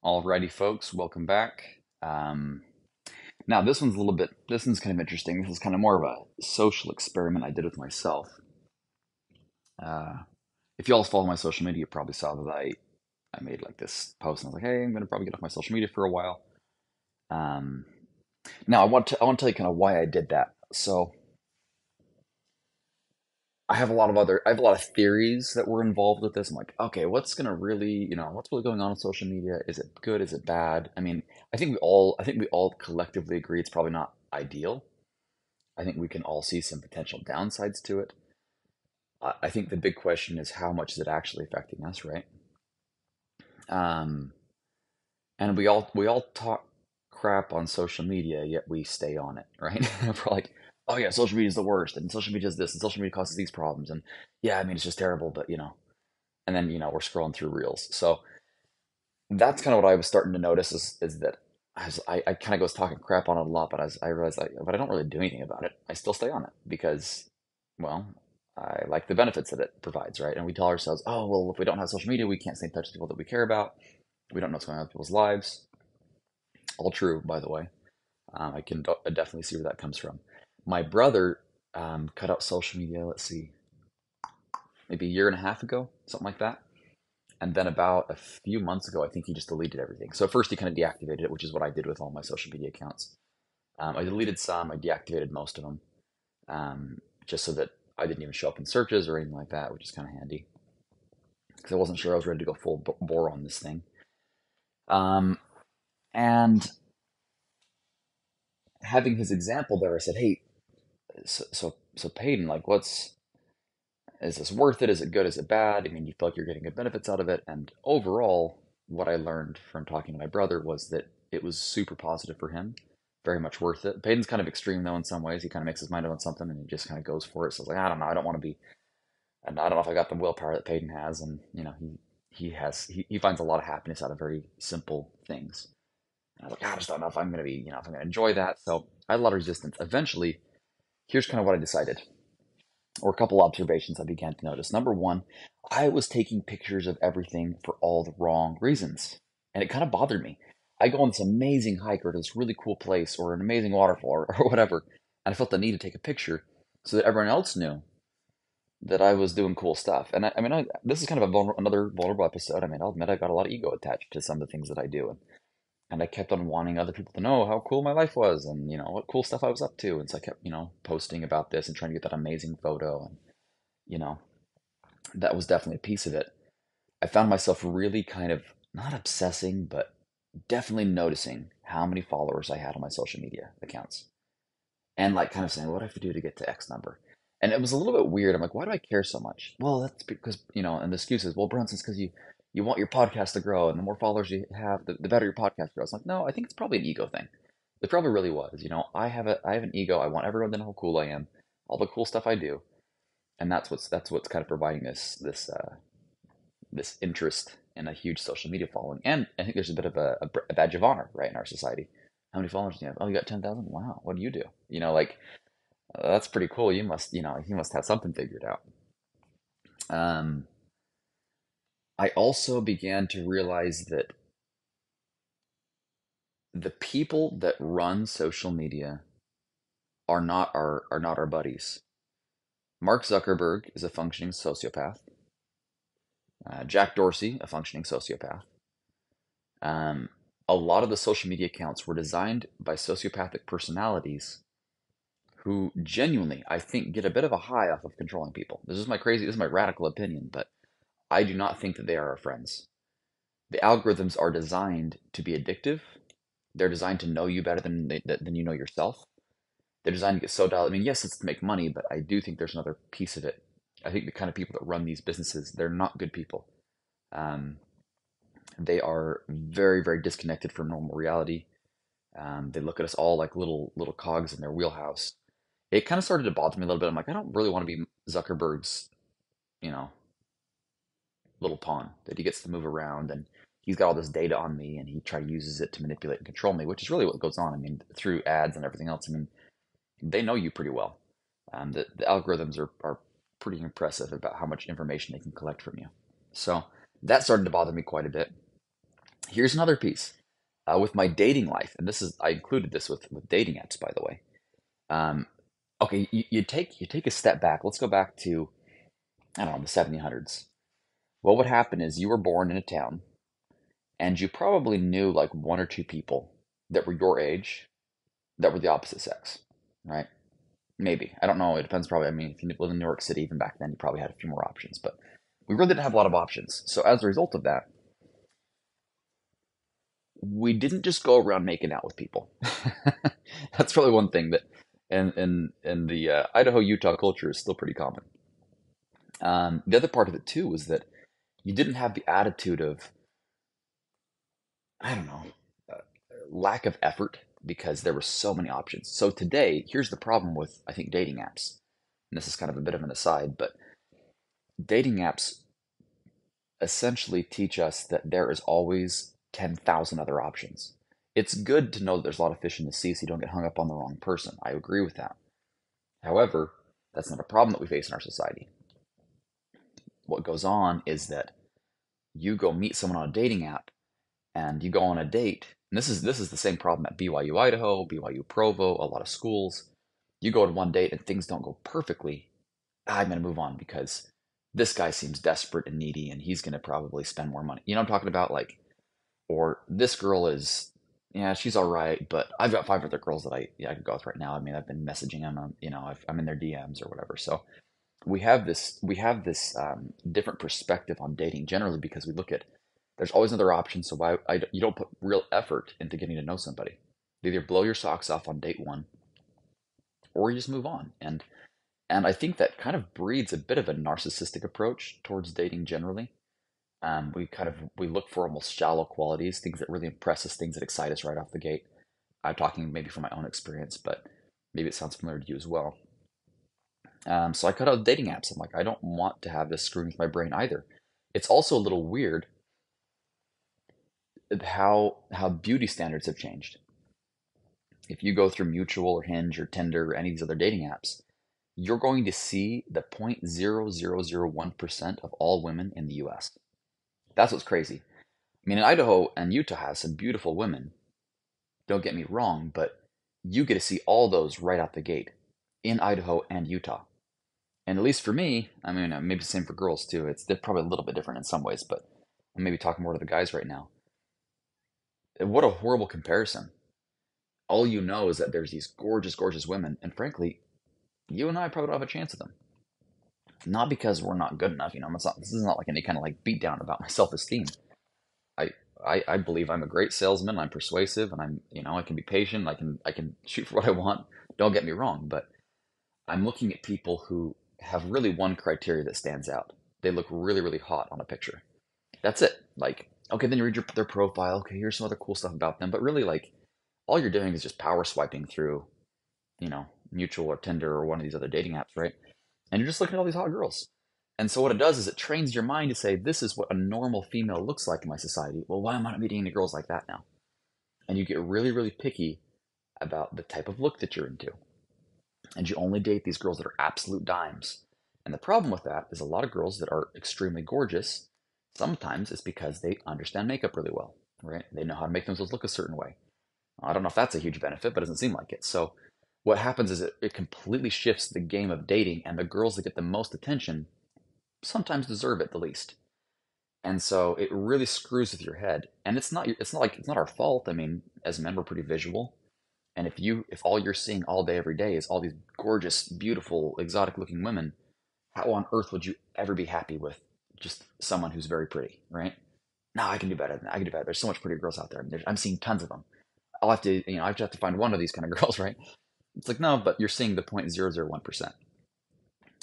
Alrighty, folks, welcome back. Now, this one's kind of interesting. This is kind of more of a social experiment I did with myself. Uh, if you all follow my social media, you probably saw that I made like this post and I was like, hey, I'm going to probably get off my social media for a while. Um, Now, I want to tell you kind of why I did that. So, I have a lot of theories that were involved with this. I'm like, okay, what's really going on social media? Is it good? Is it bad? I mean, I think we all collectively agree it's probably not ideal. I think we can all see some potential downsides to it. I think the big question is how much is it actually affecting us, right? Um, and we all talk crap on social media, yet we stay on it, right? We're like, oh yeah, social media is the worst, and social media is this, and social media causes these problems, and yeah, I mean it's just terrible, but and then we're scrolling through reels. So that's kind of what I was starting to notice is that I kind of was talking crap on it a lot, but as I realized, but I don't really do anything about it. I still stay on it because, well, I like the benefits that it provides, right? And we tell ourselves, oh, well, if we don't have social media, we can't stay in touch with people that we care about. We don't know what's going on in people's lives. All true, by the way. I definitely see where that comes from. My brother cut out social media, let's see, maybe a year and a half ago, something like that. And then about a few months ago, I think he just deleted everything. So first he kind of deactivated it, which is what I did with all my social media accounts. I deleted some, I deactivated most of them, just so that I didn't even show up in searches or anything like that, which is kind of handy because I wasn't sure I was ready to go full bore on this thing. Um, and having his example there, I said, "Hey, so Peyton, like, is this worth it? Is it good? Is it bad? I mean, you feel like you're getting good benefits out of it?" And overall, what I learned from talking to my brother was that it was super positive for him, very much worth it. Peyton's kind of extreme though in some ways. He kind of makes his mind up on something and he just kind of goes for it. So I was like, I don't know, I don't want to be, and I don't know if I got the willpower that Peyton has. And he finds a lot of happiness out of very simple things. And I was like, I just don't know if I'm gonna be, if I'm gonna enjoy that. So I had a lot of resistance. Eventually, here's kind of what I decided, or a couple observations I began to notice. Number one, I was taking pictures of everything for all the wrong reasons. And it kind of bothered me. I go on this amazing hike or to this really cool place or an amazing waterfall or whatever, and I felt the need to take a picture so that everyone else knew that I was doing cool stuff. And this is kind of another vulnerable episode. I mean, I'll admit I got a lot of ego attached to some of the things that I do. And I kept on wanting other people to know how cool my life was and, what cool stuff I was up to. And so I kept, posting about this and trying to get that amazing photo. And, you know, that was definitely a piece of it. I found myself really kind of not obsessing, but definitely noticing how many followers I had on my social media accounts and like kind of saying, what do I have to do to get to X number? And it was a little bit weird. I'm like, why do I care so much? Well, that's because, and the excuse is, well, Brunson's because you want your podcast to grow and the more followers you have, the better your podcast grows. I'm like, no, I think it's probably an ego thing. It probably really was. I have an ego. I want everyone to know how cool I am, all the cool stuff I do. And that's what's kind of providing this interest in a huge social media following. And I think there's a bit of a badge of honor, right, in our society. How many followers do you have? Oh, you got 10,000? Wow. What do you do? Like, that's pretty cool. You must have something figured out. Um, I also began to realize that the people that run social media are not our buddies. Mark Zuckerberg is a functioning sociopath. Jack Dorsey, a functioning sociopath. Um, a lot of the social media accounts were designed by sociopathic personalities who genuinely, I think, get a bit of a high off of controlling people. This is my radical opinion, but I do not think that they are our friends. The algorithms are designed to be addictive. They're designed to know you better than you know yourself. They're designed to get so dialed. I mean, yes, it's to make money, but I do think there's another piece of it. I think the kind of people that run these businesses, they're not good people. Um, they are very, very disconnected from normal reality. They look at us all like little cogs in their wheelhouse. It kind of started to bother me a little bit. I'm like, I don't really want to be Zuckerberg's, you know, little pawn that he gets to move around and he's got all this data on me and he try to uses it to manipulate and control me, which is really what goes on. I mean, through ads and everything else. I mean, they know you pretty well. The algorithms are pretty impressive about how much information they can collect from you. So that started to bother me quite a bit. Here's another piece with my dating life, and this is I included this with dating apps, by the way. Um, okay, you take a step back. Let's go back to I don't know the 1700s. What would happen is you were born in a town, and you probably knew like one or two people that were your age that were the opposite sex, right? Maybe. I don't know. It depends probably. I mean, if you live in New York City, even back then, you probably had a few more options, but we really didn't have a lot of options. So as a result of that, we didn't just go around making out with people. That's probably one thing that in the Idaho Utah culture is still pretty common. The other part of it too was that you didn't have the attitude of I don't know uh, lack of effort because there were so many options. So today, here's the problem with I think dating apps. And this is kind of a bit of an aside, but dating apps essentially teach us that there is always 10,000 other options. It's good to know that there's a lot of fish in the sea so you don't get hung up on the wrong person. I agree with that. However, that's not a problem that we face in our society. What goes on is that you go meet someone on a dating app and you go on a date. And this is the same problem at BYU Idaho, BYU Provo, a lot of schools. You go on one date and things don't go perfectly. I'm going to move on because this guy seems desperate and needy and he's going to probably spend more money. You know what I'm talking about? Like, or this girl is, yeah, she's all right, but I've got five other girls that I could go with right now. I mean, I've been messaging them, I'm in their DMs or whatever. So we have this different perspective on dating generally because we look at there's always another option. So you don't put real effort into getting to know somebody. You either blow your socks off on date one, or you just move on. And I think that kind of breeds a bit of a narcissistic approach towards dating generally. We look for almost shallow qualities, things that really impress us, things that excite us right off the gate. I'm talking maybe from my own experience, but maybe it sounds familiar to you as well. So I cut out dating apps. I'm like, I don't want to have this screwing with my brain either. It's also a little weird how beauty standards have changed. If you go through Mutual or Hinge or Tinder or any of these other dating apps, you're going to see the 0.0001% of all women in the US. That's what's crazy. I mean, in Idaho and Utah has some beautiful women. Don't get me wrong, but you get to see all those right out the gate in Idaho and Utah. And at least for me, I mean, maybe the same for girls too. They're probably a little bit different in some ways, but I'm maybe talking more to the guys right now. What a horrible comparison. All you know is that there's these gorgeous, gorgeous women, and frankly, you and I probably don't have a chance with them. Not because we're not good enough, this is not like any kind of like beat down about my self-esteem. I, I believe I'm a great salesman. I'm persuasive, and I can be patient. I can shoot for what I want. Don't get me wrong, but I'm looking at people who have really one criteria that stands out. They look really, really hot on a picture. That's it. Like, okay, then you read their profile. Okay, here's some other cool stuff about them. But really, like, all you're doing is just power swiping through, Mutual or Tinder or one of these other dating apps, right? And you're just looking at all these hot girls. And so what it does is it trains your mind to say, this is what a normal female looks like in my society. Well, why am I not meeting any girls like that now? And you get really, really picky about the type of look that you're into. And you only date these girls that are absolute dimes. And the problem with that is a lot of girls that are extremely gorgeous, sometimes it's because they understand makeup really well, right? They know how to make themselves look a certain way. I don't know if that's a huge benefit, but it doesn't seem like it. So what happens is it completely shifts the game of dating, and the girls that get the most attention sometimes deserve it the least. And so it really screws with your head. And it's not our fault. I mean, as men, we're pretty visual. And if all you're seeing all day every day is all these gorgeous, beautiful, exotic looking women, how on earth would you ever be happy with just someone who's very pretty, right? No, I can do better than that. I can do better. There's so much prettier girls out there. I'm seeing tons of them. I just have to find one of these kind of girls, right? It's like, no, but you're seeing the 0.001%.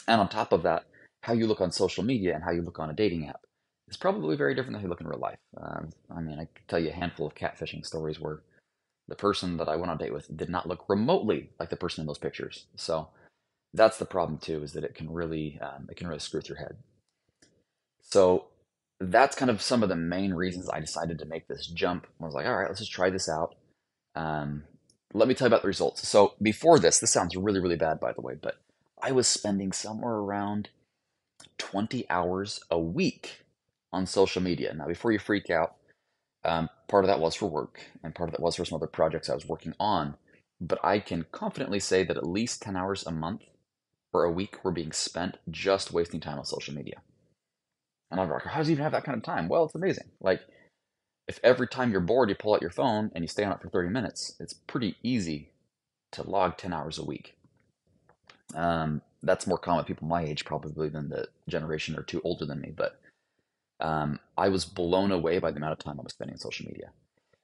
And on top of that, how you look on social media and how you look on a dating app is probably very different than how you look in real life. I mean, I could tell you a handful of catfishing stories where the person that I went on a date with did not look remotely like the person in those pictures. So that's the problem too, is that it can really screw with your head. So that's kind of some of the main reasons I decided to make this jump. I was like, all right, let's just try this out. Um, Let me tell you about the results. So before this sounds really, really bad, by the way, but I was spending somewhere around 20 hours a week on social media. Now, before you freak out, Part of that was for work, and part of that was for some other projects I was working on. But I can confidently say that at least 10 hours a month or a week were being spent just wasting time on social media. And I'm like, how does he even have that kind of time? Well, it's amazing. Like, if every time you're bored, you pull out your phone and you stay on it for 30 minutes, it's pretty easy to log 10 hours a week. That's more common with people my age probably than the generation or two older than me. But I was blown away by the amount of time I was spending on social media.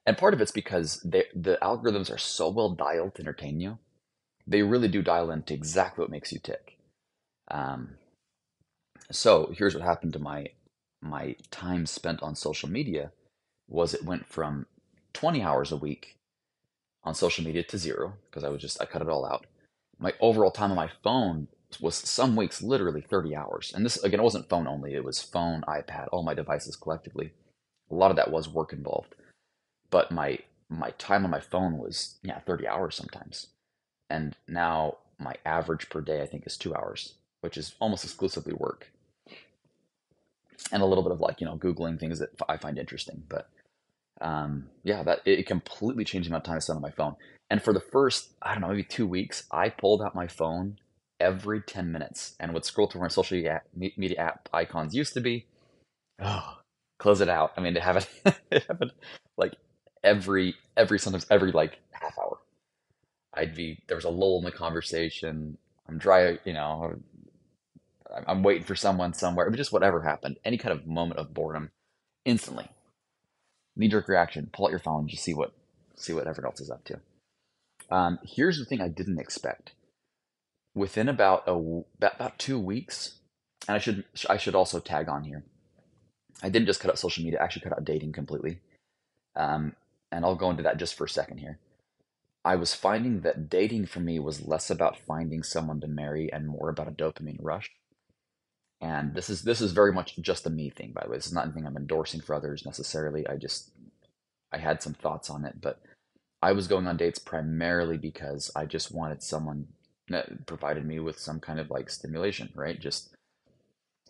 And part of it's because the algorithms are so well dialed to entertain you. They really do dial into exactly what makes you tick. Um, so here's what happened to my time spent on social media was it went from 20 hours a week on social media to zero because I cut it all out. My overall time on my phone was some weeks literally 30 hours. And this again, it wasn't phone only, it was phone, iPad, all my devices collectively. A lot of that was work involved. But my time on my phone was, yeah, 30 hours sometimes. And now my average per day I think is 2 hours, which is almost exclusively work. And a little bit of like, Googling things that I find interesting. But yeah, that it completely changed the amount of time I spent on my phone. And for the first, I don't know, maybe 2 weeks, I pulled out my phone every 10 minutes and would scroll through where my social media app icons used to be. Oh, close it out. I mean, to have it, it happened like sometimes every like half hour. There was a lull in the conversation. I'm dry, I'm waiting for someone somewhere. Just whatever happened, any kind of moment of boredom, instantly knee-jerk reaction. Pull out your phone, just see what everyone else is up to. Here's the thing I didn't expect. Within about 2 weeks, and I should also tag on here. I didn't just cut out social media. I actually cut out dating completely. Um, and I'll go into that just for a second here. I was finding that dating for me was less about finding someone to marry and more about a dopamine rush. And this is very much just a me thing, by the way. This is not anything I'm endorsing for others necessarily. I had some thoughts on it, but I was going on dates primarily because I just wanted someone that provided me with some kind of like stimulation, right? Just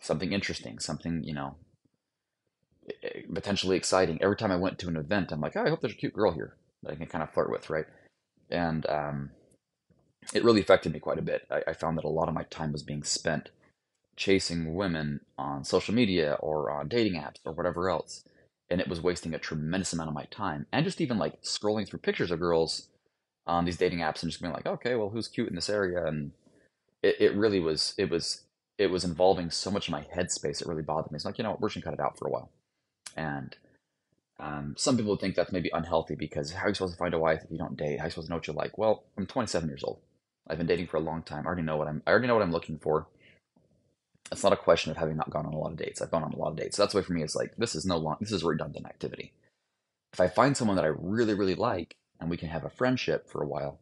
something interesting, something, potentially exciting. Every time I went to an event, I'm like, oh, I hope there's a cute girl here that I can kind of flirt with, right? And it really affected me quite a bit. I found that a lot of my time was being spent chasing women on social media or on dating apps or whatever else. And it was wasting a tremendous amount of my time. And just even like scrolling through pictures of girls on these dating apps and just being like, okay, well, who's cute in this area? And it really was involving so much of my headspace. It really bothered me. It's like, we're just gonna cut it out for a while. And some people would think that's maybe unhealthy because how are you supposed to find a wife if you don't date? How are you supposed to know what you like? Well, I'm 27 years old. I've been dating for a long time. I already know what I'm looking for. It's not a question of having not gone on a lot of dates. I've gone on a lot of dates. So that's why for me it's like this is redundant activity. If I find someone that I really, really like and we can have a friendship for a while,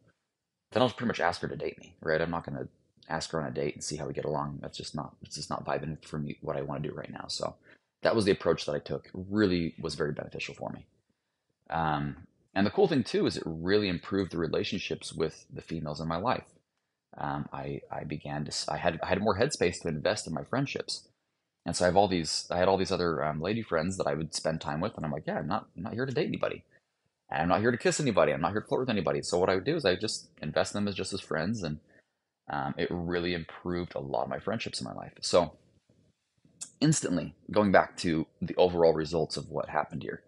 then I'll pretty much ask her to date me, right? I'm not gonna ask her on a date and see how we get along. It's just not vibing for me what I want to do right now. So that was the approach that I took. Really was very beneficial for me. And the cool thing too is it really improved the relationships with the females in my life. I began to I had more headspace to invest in my friendships, and so I had all these other lady friends that I would spend time with, and I'm like, yeah, I'm not here to date anybody, and I'm not here to kiss anybody, I'm not here to flirt with anybody. So what I would do is I just invest in them as just as friends, and it really improved a lot of my friendships in my life. So instantly, going back to the overall results of what happened here,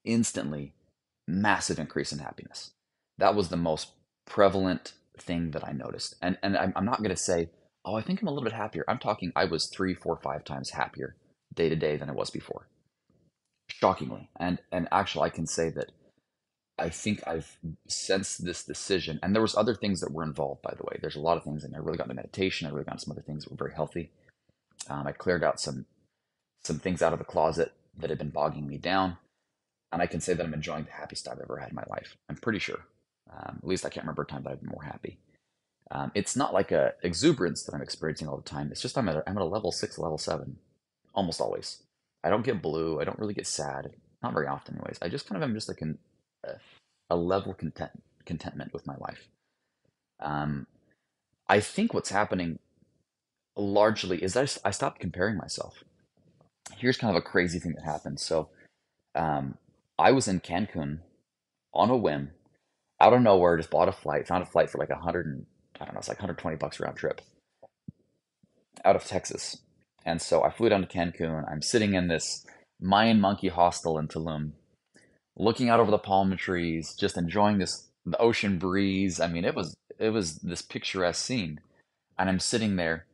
instantly massive increase in happiness. That was the most prevalent thing that I noticed. And I'm not going to say, oh, I think I'm a little bit happier. I'm talking, I was 3, 4, 5 times happier day to day than I was before, shockingly. And actually, I can say that I think I've sensed this decision. And there was other things that were involved, by the way. There's a lot of things, and I really got into meditation. I really got into some other things that were very healthy. I cleared out some things out of the closet that had been bogging me down, and I can say that I'm enjoying the happiest I've ever had in my life. I'm pretty sure. At least I can't remember a time that I've been more happy. It's not like a exuberance that I'm experiencing all the time. It's just I'm at a level 6, level 7, almost always. I don't get blue. I don't really get sad. Not very often, anyways. I just kind of am just like a level contentment with my life. Um, I think what's happening largely is I stopped comparing myself. Here's kind of a crazy thing that happened. So, um, I was in Cancun on a whim, out of nowhere, just bought a flight, found a flight for like 100 and I don't know, it's like $120 round trip out of Texas. And so I flew down to Cancun. I'm sitting in this Mayan monkey hostel in Tulum, looking out over the palm trees, just enjoying this the ocean breeze. I mean, it was this picturesque scene. And I'm sitting there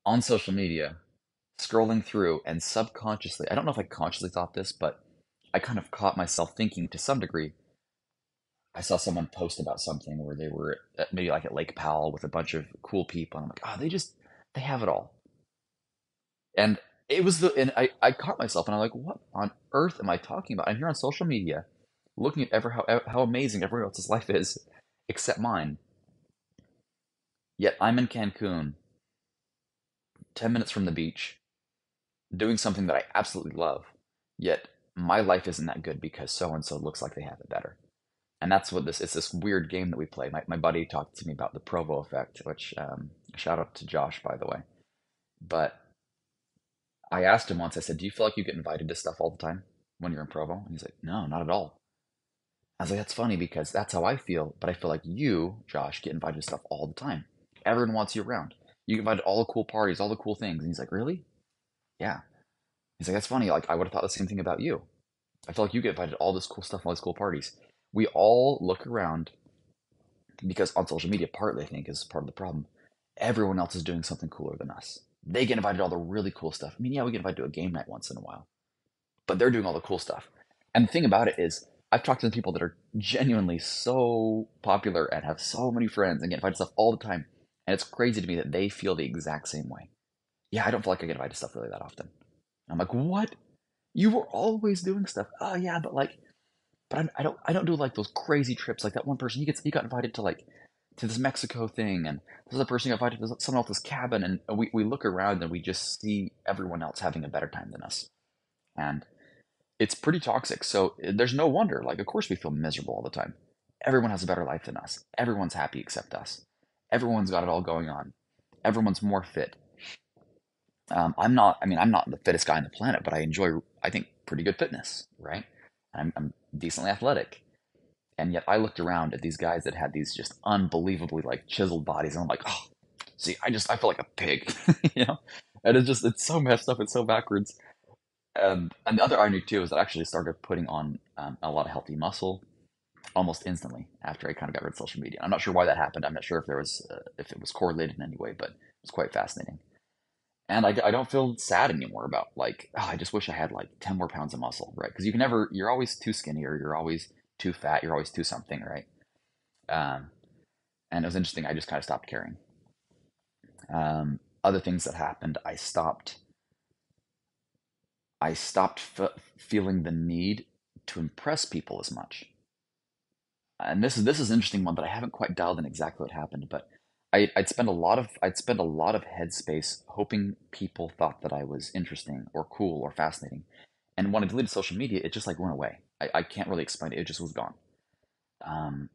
on social media, scrolling through, and subconsciously, I don't know if I consciously thought this, but I kind of caught myself thinking to some degree. I saw someone post about something where they were maybe like at Lake Powell with a bunch of cool people. And I'm like, oh, they have it all. And and I caught myself and I'm like, what on earth am I talking about? I'm here on social media looking at how amazing everyone else's life is except mine. Yet I'm in Cancun, 10 minutes from the beach, doing something that I absolutely love. Yet my life isn't that good because so and so looks like they have it better. And that's what it's this weird game that we play. My buddy talked to me about the Provo effect, which, shout out to Josh, by the way. But I asked him once, I said, do you feel like you get invited to stuff all the time when you're in Provo? And he's like, no, not at all. I was like, that's funny because that's how I feel, but I feel like you, Josh, get invited to stuff all the time. Everyone wants you around. You get invited to all the cool parties, all the cool things. And he's like, really? Yeah. He's like, that's funny. Like, I would have thought the same thing about you. I feel like you get invited to all this cool stuff, all these cool parties. We all look around because on social media, partly I think is part of the problem. Everyone else is doing something cooler than us. They get invited to all the really cool stuff. I mean, yeah, we get invited to a game night once in a while, but they're doing all the cool stuff. And the thing about it is, I've talked to the people that are genuinely so popular and have so many friends and get invited to stuff all the time. And it's crazy to me that they feel the exact same way. Yeah, I don't feel like I get invited to stuff really that often. I'm like, what? You were always doing stuff. Oh yeah, but like, I don't do like those crazy trips like that one person. He got invited to like to this Mexico thing, and this other person got invited to someone else's cabin, and we look around and we just see everyone else having a better time than us, and it's pretty toxic. So there's no wonder. Like, of course, we feel miserable all the time. Everyone has a better life than us. Everyone's happy except us. Everyone's got it all going on. Everyone's more fit. I'm not. I mean, I'm not the fittest guy on the planet, but I enjoy. I think pretty good fitness, right? I'm decently athletic, and yet I looked around at these guys that had these just unbelievably like chiseled bodies, and I'm like, oh, see, I feel like a pig, you know. And it's so messed up. It's so backwards. And the other irony too is that I actually started putting on a lot of healthy muscle almost instantly after I kind of got rid of social media. I'm not sure why that happened. I'm not sure if it was correlated in any way, but it's quite fascinating. And I don't feel sad anymore about like, oh, I just wish I had like 10 more pounds of muscle, right? Because you're always too skinny or you're always too fat, you're always too something, right? Um, and it was interesting. I just kind of stopped caring. Other things that happened, I stopped feeling the need to impress people as much. And this is an interesting one, but I haven't quite dialed in exactly what happened. But I'd spend a lot of headspace hoping people thought that I was interesting or cool or fascinating. And when I deleted social media, it just like went away. I can't really explain it. It just was gone. Um,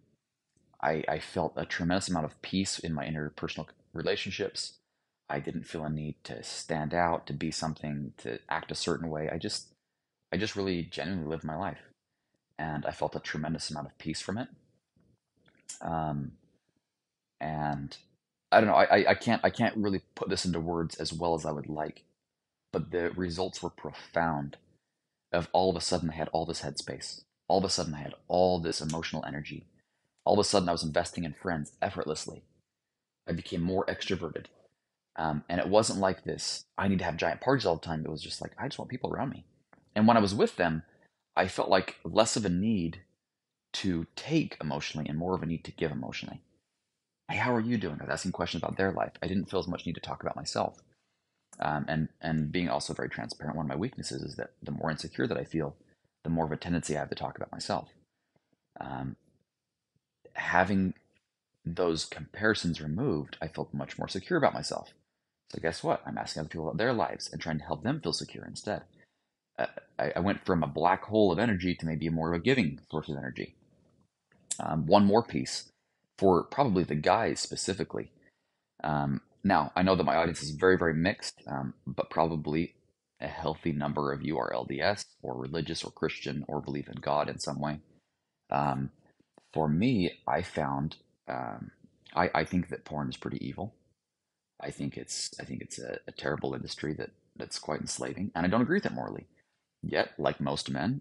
I felt a tremendous amount of peace in my interpersonal relationships. I didn't feel a need to stand out, to be something, to act a certain way. I just really genuinely lived my life, and I felt a tremendous amount of peace from it. Um, and I don't know. I can't really put this into words as well as I would like, but the results were profound. Of all of a sudden, I had all this headspace. All of a sudden, I had all this emotional energy. All of a sudden, I was investing in friends effortlessly. I became more extroverted. And it wasn't like this, I need to have giant parties all the time. It was just like, I just want people around me. And when I was with them, I felt like less of a need to take emotionally and more of a need to give emotionally. Hey, how are you doing? I was asking questions about their life. I didn't feel as much need to talk about myself. And being also very transparent, one of my weaknesses is that the more insecure that I feel, the more of a tendency I have to talk about myself. Um, Having those comparisons removed, I felt much more secure about myself. So guess what? I'm asking other people about their lives and trying to help them feel secure instead. Uh, I went from a black hole of energy to maybe more of a giving source of energy. One more piece for probably the guys specifically. Now, I know that my audience is very, very mixed, but probably a healthy number of you are LDS or religious or Christian or believe in God in some way. Um, for me, I found I think that porn is pretty evil. I think it's a terrible industry that's quite enslaving, and I don't agree with it morally. Yet, like most men,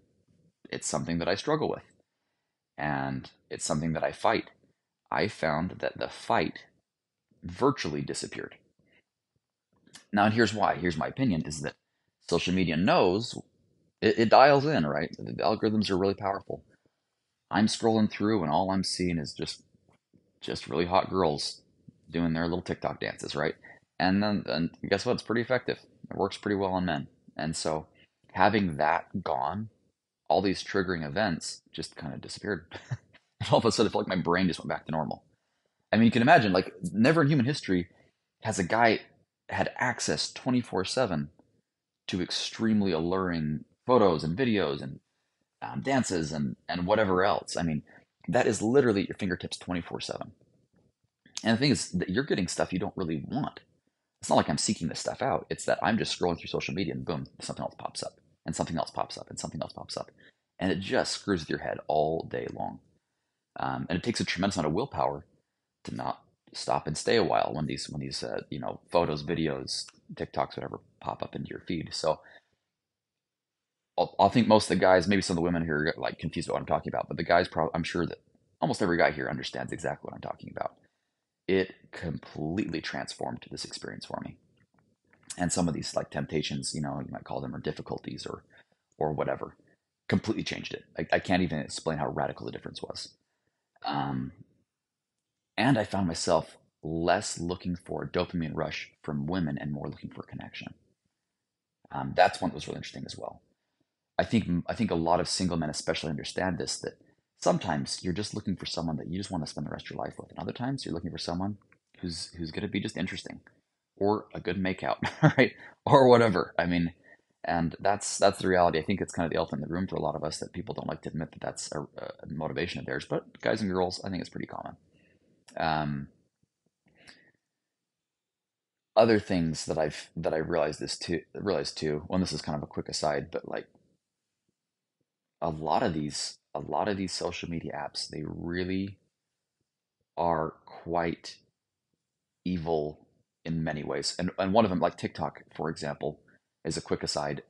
it's something that I struggle with, and it's something that I fight. I found that the fight virtually disappeared. Now, and here's why. Here's my opinion: is that social media knows it dials in, right? The algorithms are really powerful. I'm scrolling through, and all I'm seeing is just really hot girls doing their little TikTok dances, right? And guess what? It's pretty effective. It works pretty well on men. And so having that gone, all these triggering events just kind of disappeared. And all of a sudden, I felt like my brain just went back to normal. I mean, you can imagine, like, never in human history has a guy had access 24/7 to extremely alluring photos and videos and dances and whatever else. I mean, that is literally at your fingertips 24/7. And the thing is that you're getting stuff you don't really want. It's not like I'm seeking this stuff out. It's that I'm just scrolling through social media and boom, something else pops up, and something else pops up, and something else pops up. And it just screws with your head all day long. And it takes a tremendous amount of willpower to not stop and stay a while when these photos, videos, TikToks, whatever pop up into your feed. So I'll think most of the guys, maybe some of the women here, are like confused about what I'm talking about, but the guys, probably, I'm sure that almost every guy here understands exactly what I'm talking about. It completely transformed this experience for me. And some of these like temptations, you might call them, or difficulties, or whatever, completely changed it. I can't even explain how radical the difference was. Um, and I found myself less looking for a dopamine rush from women and more looking for connection. That's one that was really interesting as well. I think a lot of single men especially understand this, that sometimes you're just looking for someone that you just want to spend the rest of your life with, and other times you're looking for someone who's going to be just interesting, or a good makeout, right, or whatever. I mean, and that's the reality. I think it's kind of the elephant in the room for a lot of us, that people don't like to admit that that's a motivation of theirs. But guys and girls, I think it's pretty common. Um, Other things that I realized too. Well, this is kind of a quick aside, but like a lot of these social media apps, they really are quite evil in many ways. And one of them, like TikTok, for example, is a quick aside.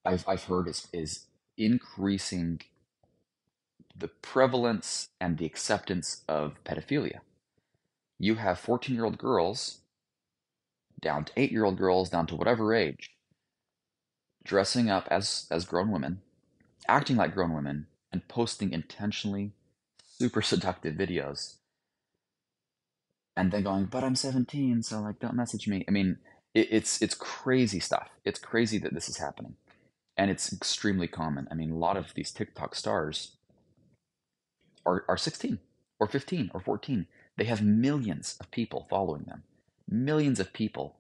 I've heard is increasing the prevalence and the acceptance of pedophilia. You have 14-year-old girls down to 8-year-old girls down to whatever age dressing up as grown women, acting like grown women, and posting intentionally super seductive videos, and then going, "But I'm 17, so like, don't message me." I mean, it's crazy stuff. It's crazy that this is happening, and it's extremely common. I mean, a lot of these TikTok stars are 16 or 15 or 14. They have millions of people following them, millions of people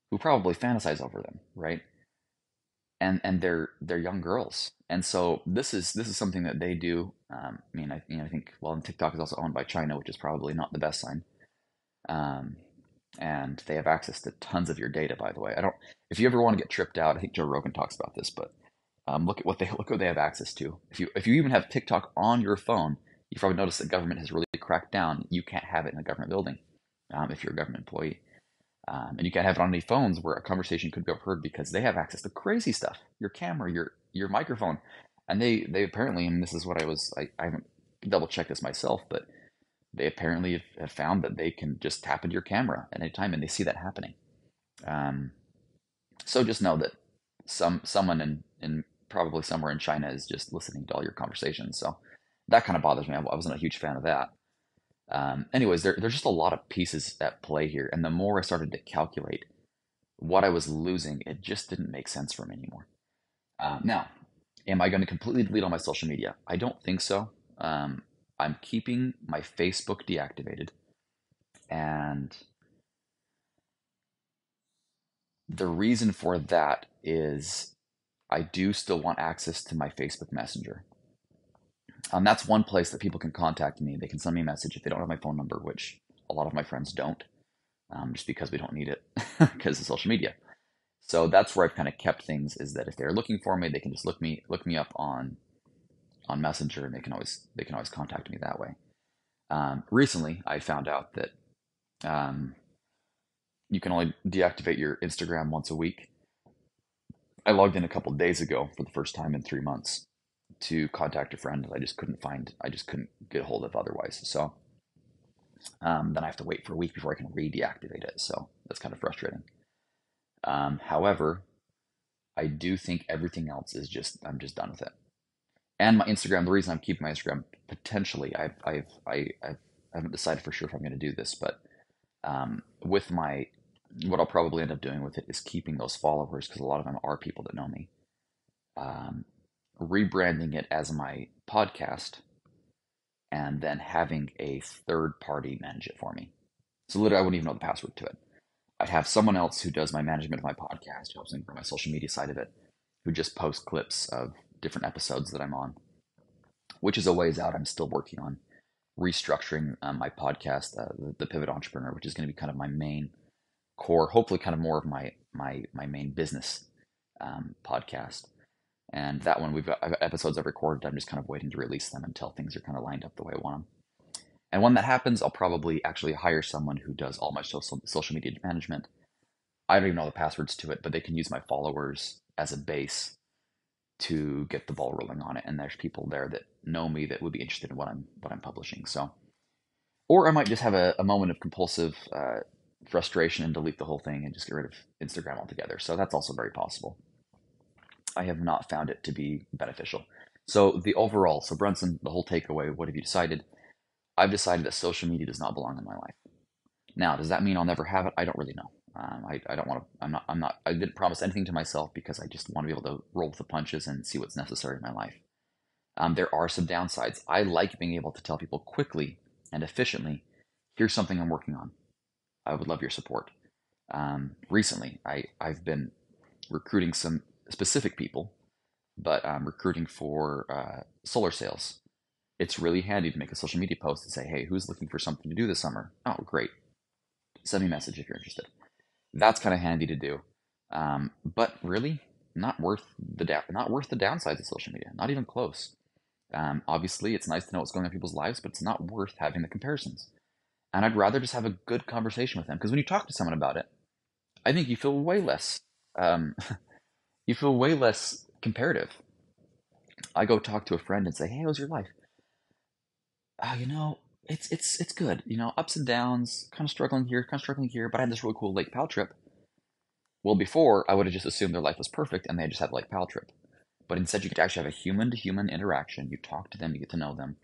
who probably fantasize over them, right? And they're young girls, and so this is something that they do. I mean, I think, well, and TikTok is also owned by China, which is probably not the best sign. Um, and they have access to tons of your data, by the way. I don't. If you ever want to get tripped out, I think Joe Rogan talks about this, but look what they have access to. If you even have TikTok on your phone, you probably noticed the government has really cracked down. You can't have it in a government building, if you're a government employee. And you can't have it on any phones where a conversation could be overheard, because they have access to crazy stuff, your camera, your microphone. And they apparently, and this is what I haven't double checked this myself, but they apparently have found that they can just tap into your camera at any time, and they see that happening. Um, so just know that someone in probably somewhere in China is just listening to all your conversations. So that kind of bothers me. I wasn't a huge fan of that. Anyways, there's just a lot of pieces at play here, and the more I started to calculate what I was losing, it just didn't make sense for me anymore. Now, am I going to completely delete all my social media? I don't think so. I'm keeping my Facebook deactivated, and the reason for that is I do still want access to my Facebook Messenger. That's one place that people can contact me. They can send me a message if they don't have my phone number, which a lot of my friends don't, just because we don't need it because of social media. So that's where I've kind of kept things, is that if they're looking for me, they can just look me up on Messenger, and they can always contact me that way. Recently, I found out that um, you can only deactivate your Instagram once a week. I logged in a couple days ago for the first time in 3 months to contact a friend that I just couldn't get a hold of otherwise. So then I have to wait for a week before I can re-deactivate it. So that's kind of frustrating. However, I do think everything else is I'm just done with it. And my Instagram, the reason I'm keeping my Instagram, potentially, I haven't decided for sure if I'm going to do this, but with what I'll probably end up doing with it is keeping those followers, because a lot of them are people that know me. Um, Rebranding it as my podcast, and then having a third party manage it for me. So literally, I wouldn't even know the password to it. I'd have someone else who does my management of my podcast, who helps me for my social media side of it, who just posts clips of different episodes that I'm on, which is a ways out. I'm still working on restructuring my podcast, the Pivot Entrepreneur, which is going to be kind of my main core, hopefully kind of more of my main business podcast. And that one, I've got episodes I've recorded. I'm just kind of waiting to release them until things are kind of lined up the way I want them. And when that happens, I'll probably actually hire someone who does all my social media management. I don't even know the passwords to it, but they can use my followers as a base to get the ball rolling on it. And there's people there that know me that would be interested in what I'm publishing. So, or I might just have a moment of compulsive frustration and delete the whole thing and just get rid of Instagram altogether. So that's also very possible. I have not found it to be beneficial. So Brunson, the whole takeaway, what have you decided? I've decided that social media does not belong in my life. Now, does that mean I'll never have it? I don't really know. I don't want to, I didn't promise anything to myself, because I just want to be able to roll with the punches and see what's necessary in my life. There are some downsides. I like being able to tell people quickly and efficiently, here's something I'm working on. I would love your support. Recently, I've been recruiting some specific people, but I'm recruiting for solar sales. It's really handy to make a social media post and say, hey, who's looking for something to do this summer? Oh, great. Send me a message if you're interested. That's kind of handy to do. But really, not worth the downsides of social media. Not even close. Obviously, it's nice to know what's going on in people's lives, but it's not worth having the comparisons. And I'd rather just have a good conversation with them, because when you talk to someone about it, I think you feel way less. Um, you feel way less comparative. I go talk to a friend and say, "Hey, how's your life?" It's good. Ups and downs, kind of struggling here, kind of struggling here. But I had this really cool Lake Powell trip. Well, before I would have just assumed their life was perfect and they just had a Lake Powell trip. But instead, you get to actually have a human to human interaction. You talk to them, you get to know them,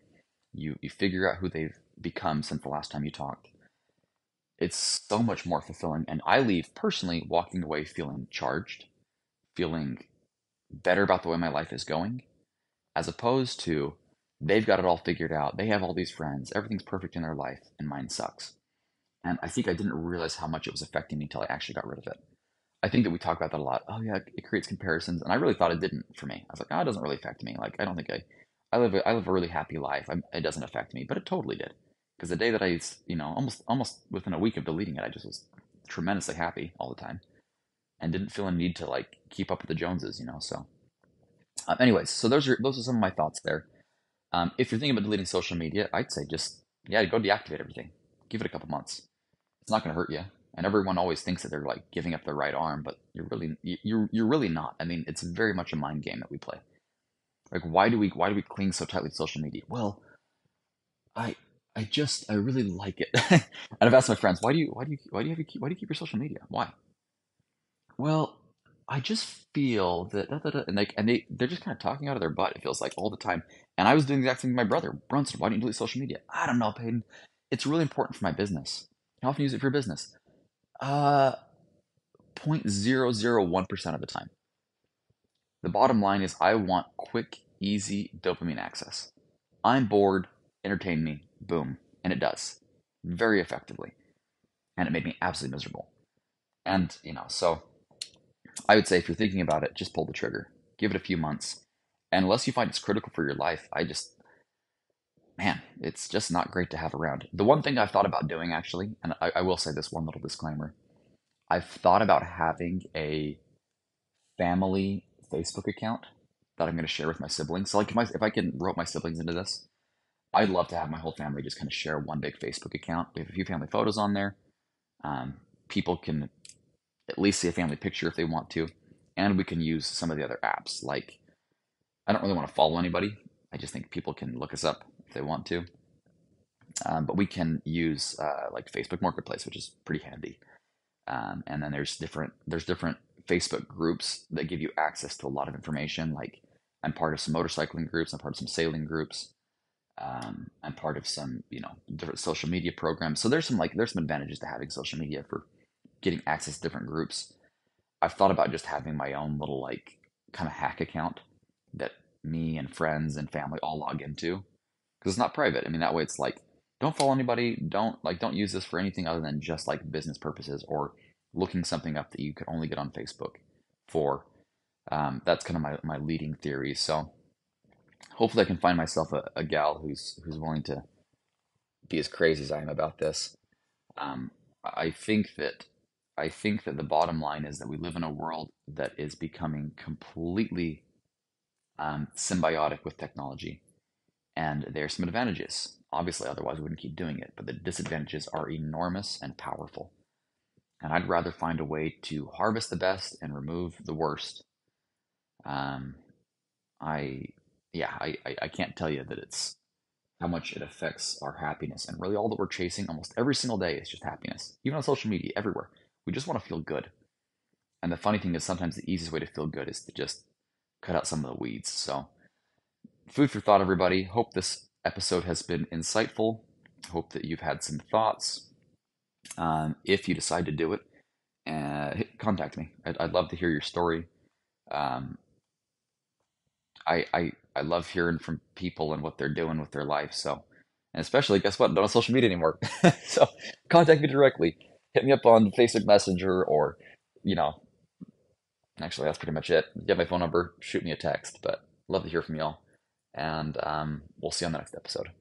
you figure out who they've become since the last time you talked. It's so much more fulfilling. And I leave personally walking away feeling charged, feeling better about the way my life is going, as opposed to they've got it all figured out. They have all these friends, everything's perfect in their life, and mine sucks. And I think I didn't realize how much it was affecting me until I actually got rid of it. I think that we talk about that a lot. Oh yeah, it creates comparisons, and I really thought it didn't for me. I was like, oh, it doesn't really affect me. Like, I don't think I live a really happy life. It doesn't affect me, but it totally did. Because the day that almost within a week of deleting it, I just was tremendously happy all the time, and didn't feel a need to like keep up with the Joneses. So, anyways, so those are some of my thoughts there. If you're thinking about deleting social media, I'd say just, yeah, go deactivate everything. Give it a couple months. It's not going to hurt you. And everyone always thinks that they're like giving up their right arm, but you're really not. I mean, it's very much a mind game that we play. Like, why do we cling so tightly to social media? Well, I I really like it. And I've asked my friends, why do you keep your social media? Why? Well, I just feel that they're just kind of talking out of their butt. It feels like all the time. And I was doing the exact thing with my brother, Brunson. Why don't you delete social media? I don't know, Peyton. It's really important for my business. How often do you use it for your business? Uh, 0.001% of the time. The bottom line is I want quick, easy dopamine access. I'm bored, entertain me, boom. And it does very effectively. And it made me absolutely miserable. And, so I would say if you're thinking about it, just pull the trigger. Give it a few months. And unless you find it's critical for your life, man, it's just not great to have around. The one thing I've thought about doing, actually, and I will say this one little disclaimer, I've thought about having a family Facebook account that I'm going to share with my siblings. So like if I can rope my siblings into this, I'd love to have my whole family just kind of share one big Facebook account. We have a few family photos on there. Um, People can at least see a family picture if they want to, and we can use some of the other apps. Like I don't really want to follow anybody. I just think people can look us up if they want to. But we can use like Facebook Marketplace, which is pretty handy. And then there's different Facebook groups that give you access to a lot of information. Like I'm part of some motorcycling groups, I'm part of some sailing groups, I'm part of some different social media programs. So there's some advantages to having social media for getting access to different groups. I've thought about just having my own little like kind of hack account that me and friends and family all log into because it's not private. I mean, that way it's like, don't follow anybody. Don't use this for anything other than just like business purposes or looking something up that you could only get on Facebook for. That's kind of my leading theory. So hopefully I can find myself a gal who's willing to be as crazy as I am about this. Um, I think that I think that the bottom line is that we live in a world that is becoming completely symbiotic with technology. And there's some advantages. Obviously, otherwise we wouldn't keep doing it, but the disadvantages are enormous and powerful. And I'd rather find a way to harvest the best and remove the worst. Um, I, yeah, I can't tell you that it's how much it affects our happiness. And really, all that we're chasing almost every single day is just happiness. Even on social media, everywhere. We just want to feel good. And the funny thing is, sometimes the easiest way to feel good is to just cut out some of the weeds. So, food for thought, everybody. Hope this episode has been insightful. Hope that you've had some thoughts. If you decide to do it, contact me. I'd love to hear your story. Um, I love hearing from people and what they're doing with their life. So, and especially, guess what? Not on social media anymore. So, contact me directly. Hit me up on Facebook Messenger, or, you know, actually, that's pretty much it. Get my phone number, shoot me a text. But love to hear from y'all. And we'll see you on the next episode.